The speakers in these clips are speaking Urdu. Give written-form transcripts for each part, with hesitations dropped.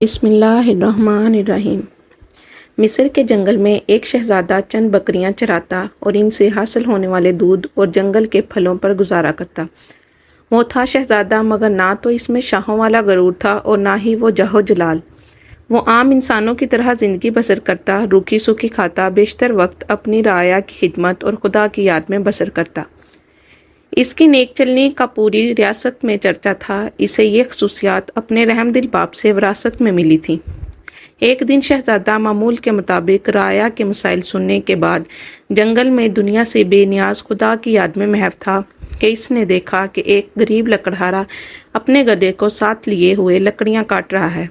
بسم اللہ الرحمن الرحیم۔ مصر کے جنگل میں ایک شہزادہ چند بکریاں چراتا اور ان سے حاصل ہونے والے دودھ اور جنگل کے پھلوں پر گزارا کرتا۔ وہ تھا شہزادہ، مگر نہ تو اس میں شاہوں والا غرور تھا اور نہ ہی وہ جاہ و جلال۔ وہ عام انسانوں کی طرح زندگی بسر کرتا، روکھی سوکھی کھاتا، بیشتر وقت اپنی رعایا کی خدمت اور خدا کی یاد میں بسر کرتا۔ اس کی نیک چلنی کا پوری ریاست میں چرچا تھا۔ اسے یہ خصوصیات اپنے رحم دل باپ سے وراثت میں ملی تھیں۔ ایک دن شہزادہ معمول کے مطابق رعایا کے مسائل سننے کے بعد جنگل میں دنیا سے بے نیاز خدا کی یاد میں محو تھا کہ اس نے دیکھا کہ ایک غریب لکڑہارا اپنے گدھے کو ساتھ لیے ہوئے لکڑیاں کاٹ رہا ہے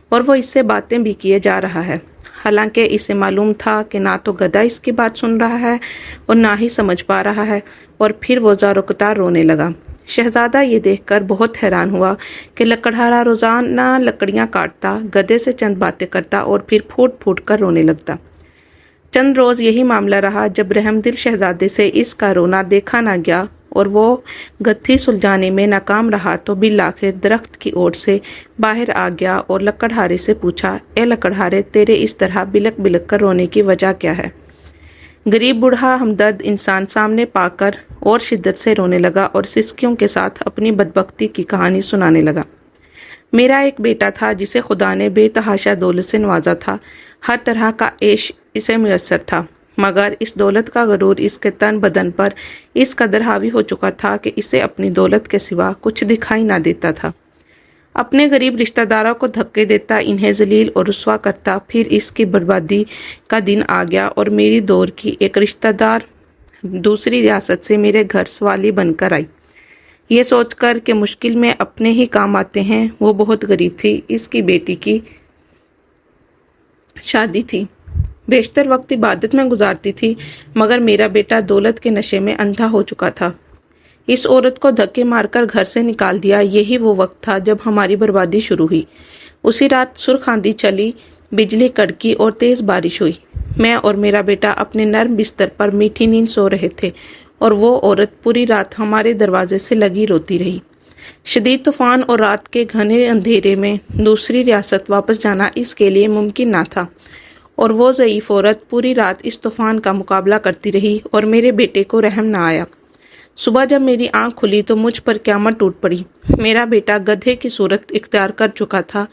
اور وہ اس سے باتیں بھی کیے جا رہا ہے، حالانکہ اسے معلوم تھا کہ نہ تو گدھا اس کی بات سن رہا ہے اور نہ ہی سمجھ پا رہا ہے، اور پھر وہ زار و قطار رونے لگا۔ شہزادہ یہ دیکھ کر بہت حیران ہوا کہ لکڑہارا روزانہ لکڑیاں کاٹتا، گدھے سے چند باتیں کرتا اور پھر پھوٹ پھوٹ کر رونے لگتا۔ چند روز یہی معاملہ رہا، جب رحم دل شہزادے سے اس کا رونا دیکھا نہ گیا اور وہ گتھی سلجھانے میں ناکام رہا تو بالآخر درخت کی اوٹ سے باہر آ گیا اور لکڑہارے سے پوچھا، اے لکڑہارے، تیرے اس طرح بلک بلک کر رونے کی وجہ کیا ہے؟ غریب بوڑھا ہمدرد انسان سامنے پا کر اور شدت سے رونے لگا اور سسکیوں کے ساتھ اپنی بدبختی کی کہانی سنانے لگا۔ میرا ایک بیٹا تھا جسے خدا نے بے تحاشا دولت سے نوازا تھا، ہر طرح کا عیش اسے میسر تھا، مگر اس دولت کا غرور اس کے تن بدن پر اس قدر حاوی ہو چکا تھا کہ اسے اپنی دولت کے سوا کچھ دکھائی نہ دیتا تھا۔ اپنے غریب رشتہ داروں کو دھکے دیتا، انہیں ذلیل اور رسوا کرتا۔ پھر اس کی بربادی کا دن آ گیا اور میری دور کی ایک رشتہ دار دوسری ریاست سے میرے گھر سوالی بن کر آئی، یہ سوچ کر کہ مشکل میں اپنے ہی کام آتے ہیں۔ وہ بہت غریب تھی، اس کی بیٹی کی شادی تھی، بیشتر وقت عبادت میں گزارتی تھی، مگر میرا بیٹا دولت کے نشے میں اندھا ہو چکا تھا۔ اس عورت کو دھکے مار کر گھر سے نکال دیا۔ یہی وہ وقت تھا جب ہماری بربادی شروع ہوئی۔ اسی رات سرخ آندھی چلی، بجلی کڑکی اور تیز بارش ہوئی۔ میں اور میرا بیٹا اپنے نرم بستر پر میٹھی نیند سو رہے تھے اور وہ عورت پوری رات ہمارے دروازے سے لگی روتی رہی۔ شدید طوفان اور رات کے گھنے اندھیرے میں دوسری ریاست واپس جانا اس کے لیے ممکن نہ تھا، اور وہ ضعیف عورت پوری رات اس طوفان کا مقابلہ کرتی رہی اور میرے بیٹے کو رحم نہ آیا۔ صبح جب میری آنکھ کھلی تو مجھ پر قیامت ٹوٹ پڑی۔ میرا بیٹا گدھے کی صورت اختیار کر چکا تھا،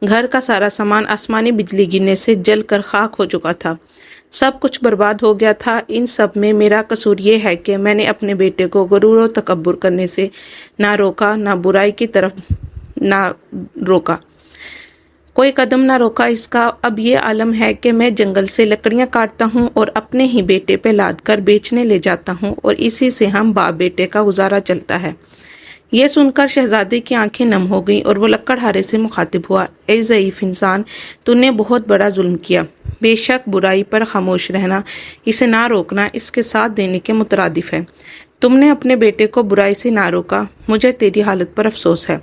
گھر کا سارا سامان آسمانی بجلی گرنے سے جل کر خاک ہو چکا تھا، سب کچھ برباد ہو گیا تھا۔ ان سب میں میرا قصور یہ ہے کہ میں نے اپنے بیٹے کو غرور و تکبر کرنے سے نہ روکا، نہ برائی کی طرف نہ روکا، کوئی قدم نہ روکا۔ اس کا اب یہ عالم ہے کہ میں جنگل سے لکڑیاں کاٹتا ہوں اور اپنے ہی بیٹے پہ لاد کر بیچنے لے جاتا ہوں، اور اسی سے ہم باپ بیٹے کا گزارا چلتا ہے۔ یہ سن کر شہزادے کی آنکھیں نم ہو گئیں اور وہ لکڑہارے سے مخاطب ہوا، اے ضعیف انسان، تو نے بہت بڑا ظلم کیا۔ بے شک برائی پر خاموش رہنا، اسے نہ روکنا، اس کے ساتھ دینے کے مترادف ہے۔ تم نے اپنے بیٹے کو برائی سے نہ روکا، مجھے تیری حالت پر افسوس ہے۔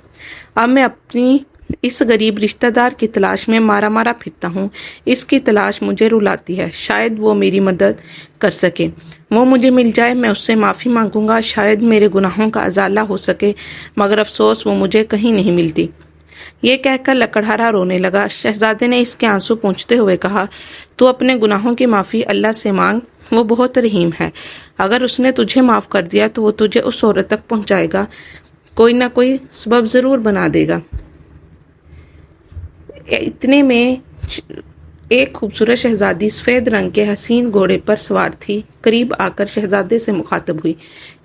اب میں اپنی اس غریب رشتہ دار کی تلاش میں مارا مارا پھرتا ہوں، اس کی تلاش مجھے رلاتی ہے، شاید وہ میری مدد کر سکے۔ وہ مجھے مل جائے، میں اس سے معافی مانگوں گا، شاید میرے گناہوں کا ازالہ ہو سکے، مگر افسوس وہ مجھے کہیں نہیں ملتی۔ یہ کہہ کر لکڑہارا رونے لگا۔ شہزادے نے اس کے آنسو پونچھتے ہوئے کہا، تو اپنے گناہوں کی معافی اللہ سے مانگ، وہ بہت رحیم ہے۔ اگر اس نے تجھے معاف کر دیا تو وہ تجھے اس عورت تک پہنچائے گا، کوئی نہ کوئی سبب ضرور بنا دے گا۔ اتنے میں ایک خوبصورت شہزادی سفید رنگ کے حسین گھوڑے پر سوار تھی، قریب آ کر شہزادے سے مخاطب ہوئی،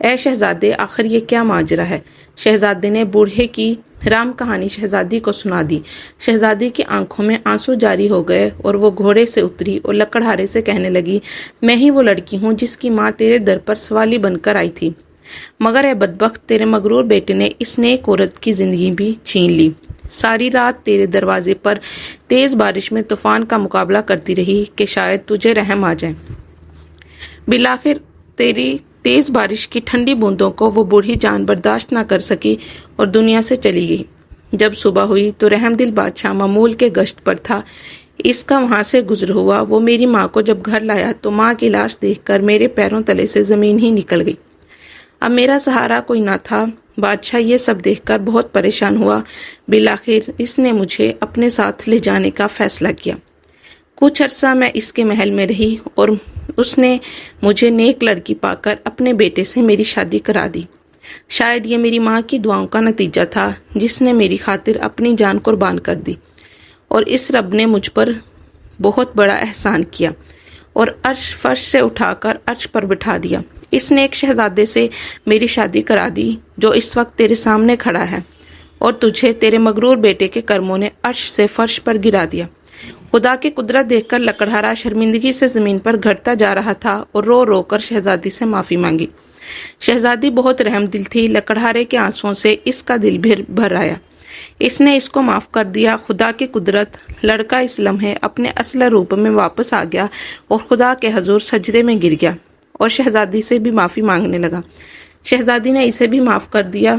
اے شہزادے، آخر یہ کیا ماجرا ہے؟ شہزادے نے بوڑھے کی رام کہانی شہزادی کو سنا دی۔ شہزادی کی آنکھوں میں آنسو جاری ہو گئے اور وہ گھوڑے سے اتری اور لکڑہارے سے کہنے لگی، میں ہی وہ لڑکی ہوں جس کی ماں تیرے در پر سوالی بن کر آئی تھی، مگر اے بدبخت، تیرے مغرور بیٹے نے اس نیک عورت کی زندگی بھی چھین لی۔ ساری رات تیرے دروازے پر تیز بارش میں طوفان کا مقابلہ کرتی رہی کہ شاید تجھے رحم آ جائے۔ بالآخر تیری تیز بارش کی ٹھنڈی بوندوں کو وہ بوڑھی جان برداشت نہ کر سکی اور دنیا سے چلی گئی۔ جب صبح ہوئی تو رحم دل بادشاہ معمول کے گشت پر تھا، اس کا وہاں سے گزر ہوا۔ وہ میری ماں کو جب گھر لایا تو ماں کی لاش دیکھ کر میرے پیروں تلے سے زمین ہی نکل گئی۔ اب میرا سہارا کوئی نہ تھا، بادشاہ یہ سب دیکھ کر بہت پریشان ہوا۔ بالآخر اس نے مجھے اپنے ساتھ لے جانے کا فیصلہ کیا۔ کچھ عرصہ میں اس کے محل میں رہی اور اس نے مجھے نیک لڑکی پا کر اپنے بیٹے سے میری شادی کرا دی۔ شاید یہ میری ماں کی دعاؤں کا نتیجہ تھا جس نے میری خاطر اپنی جان قربان کر دی، اور اس رب نے مجھ پر بہت بڑا احسان کیا اور عرش فرش سے اٹھا کر عرش پر بٹھا دیا۔ اس نے ایک شہزادے سے میری شادی کرا دی جو اس وقت تیرے سامنے کھڑا ہے، اور تجھے تیرے مغرور بیٹے کے کرموں نے عرش سے فرش پر گرا دیا۔ خدا کی قدرت دیکھ کر لکڑہارا شرمندگی سے زمین پر گھٹتا جا رہا تھا اور رو رو کر شہزادی سے معافی مانگی۔ شہزادی بہت رحم دل تھی، لکڑہارے کے آنسوؤں سے اس کا دل بھر آیا۔ اس نے اس کو معاف کر دیا۔ خدا کی قدرت، لڑکا اس لمحے اپنے اصل روپ میں واپس آ گیا اور خدا کے حضور سجدے میں گر گیا اور شہزادی سے بھی معافی مانگنے لگا۔ شہزادی نے اسے بھی معاف کر دیا